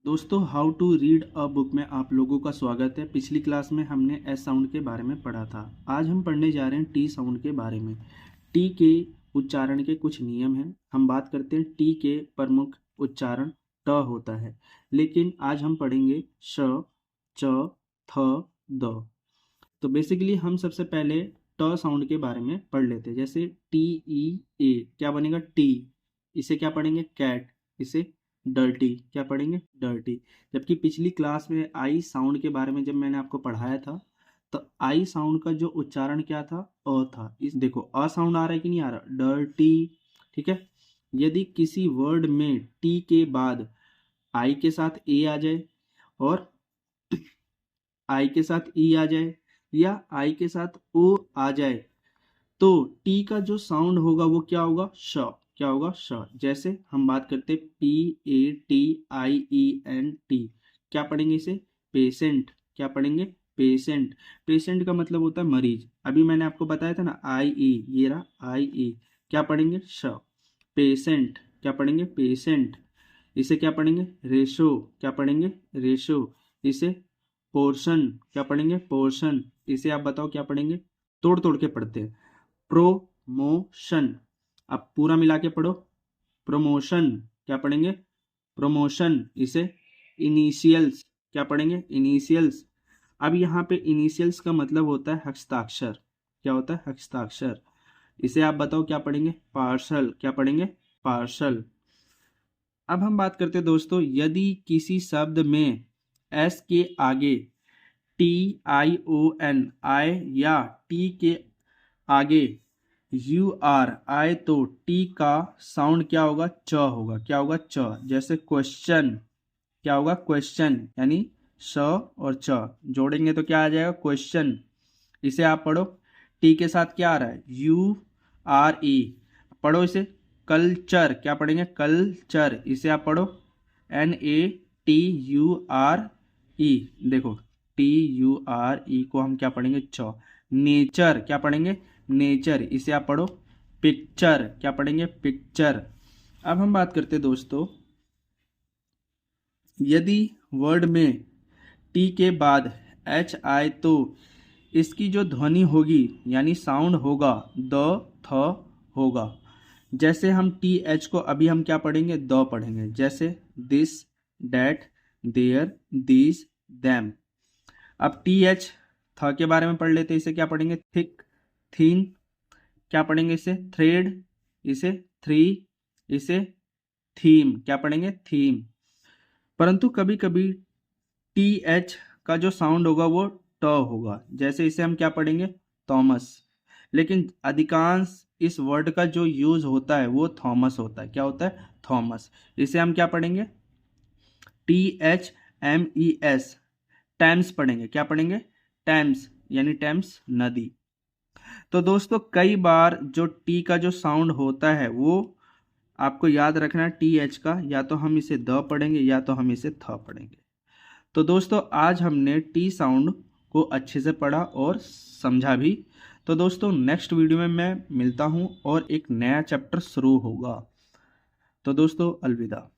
दोस्तों how to read a book में आप लोगों का स्वागत है। पिछली क्लास में हमने एस साउंड के बारे में पढ़ा था। आज हम पढ़ने जा रहे हैं टी साउंड के बारे में। टी के उच्चारण के कुछ नियम हैं। हम बात करते हैं टी के प्रमुख उच्चारण ट होता है, लेकिन आज हम पढ़ेंगे श, च, थ, द। तो बेसिकली हम सबसे पहले ट साउंड के बारे में पढ़ लेते हैं। जैसे टी ई ए क्या बनेगा टी, इसे क्या पढ़ेंगे कैट, इसे डर्टी क्या पढ़ेंगे डर्टी। जबकि पिछली क्लास में आई साउंड के बारे में जब मैंने आपको पढ़ाया था तो आई साउंड का जो उच्चारण क्या था अ था। इस देखो अ साउंड आ रहा है कि नहीं आ रहा, डर्टी। ठीक है, यदि किसी वर्ड में टी के बाद आई के साथ ए आ जाए और आई के साथ ई आ जाए या आई के साथ ओ आ जाए तो टी का जो साउंड होगा वो क्या होगा श। क्या होगा श। जैसे हम बात करते P A T I E N T, क्या पढ़ेंगे इसे पेशेंट। क्या पढ़ेंगे पेशेंट। पेशेंट का मतलब होता है मरीज। अभी मैंने आपको बताया था ना आई ई, ये रहा आई ई, क्या पढ़ेंगे श। पेशेंट क्या पढ़ेंगे पेशेंट। इसे क्या पढ़ेंगे रेशो। क्या पढ़ेंगे रेशो। इसे पोर्शन क्या पढ़ेंगे पोर्शन। इसे आप बताओ क्या पढ़ेंगे, तोड़ तोड़ के पढ़ते हैं। प्रोमोशन, अब पूरा मिला के पढ़ो। प्रमोशन क्या पढ़ेंगे प्रमोशन। इसे इनिशियल्स क्या पढ़ेंगे इनिशियल्स। अब यहाँ पे इनिशियल्स का मतलब होता है हस्ताक्षर। क्या होता है हस्ताक्षर। इसे आप बताओ क्या पढ़ेंगे पार्सल। क्या पढ़ेंगे पार्सल। अब हम बात करते हैं दोस्तों, यदि किसी शब्द में एस के आगे टी आई ओ एन आए या टी के आगे यू आर आए तो टी का साउंड क्या होगा च होगा। क्या होगा च। जैसे क्वेश्चन क्या होगा क्वेश्चन, यानी स और च जोड़ेंगे तो क्या आ जाएगा क्वेश्चन। इसे आप पढ़ो। टी के साथ क्या आ रहा है यू आर ई, पढ़ो इसे। कल्चर क्या पढ़ेंगे कल्चर। इसे आप पढ़ो N A T U R E. देखो टी यू आर ई को हम क्या पढ़ेंगे च। नेचर क्या पढ़ेंगे नेचर। इसे आप पढ़ो पिक्चर। क्या पढ़ेंगे पिक्चर। अब हम बात करते हैं दोस्तों, यदि वर्ड में टी के बाद एच आए तो इसकी जो ध्वनि होगी यानी साउंड होगा द थ होगा। जैसे हम टी एच को अभी हम क्या पढ़ेंगे द पढ़ेंगे। जैसे this that there these them. अब टी एच थ के बारे में पढ़ लेते हैं। इसे क्या पढ़ेंगे थिक थीन। क्या पढ़ेंगे इसे थ्रेड। इसे थ्री। इसे थीम। क्या पढ़ेंगे थीम। परंतु कभी कभी टी एच का जो साउंड होगा वो ट होगा। जैसे इसे हम क्या पढ़ेंगे थॉमस। लेकिन अधिकांश इस वर्ड का जो यूज होता है वो थॉमस होता है। क्या होता है थॉमस। इसे हम क्या पढ़ेंगे T H M E S, Thames पढ़ेंगे। क्या पढ़ेंगे टैम्स, यानी टैम्स नदी। तो दोस्तों कई बार जो टी का जो साउंड होता है वो आपको याद रखना है टी एच का, या तो हम इसे द पढ़ेंगे या तो हम इसे थ पढ़ेंगे। तो दोस्तों आज हमने टी साउंड को अच्छे से पढ़ा और समझा भी। तो दोस्तों नेक्स्ट वीडियो में मैं मिलता हूं और एक नया चैप्टर शुरू होगा। तो दोस्तों अलविदा।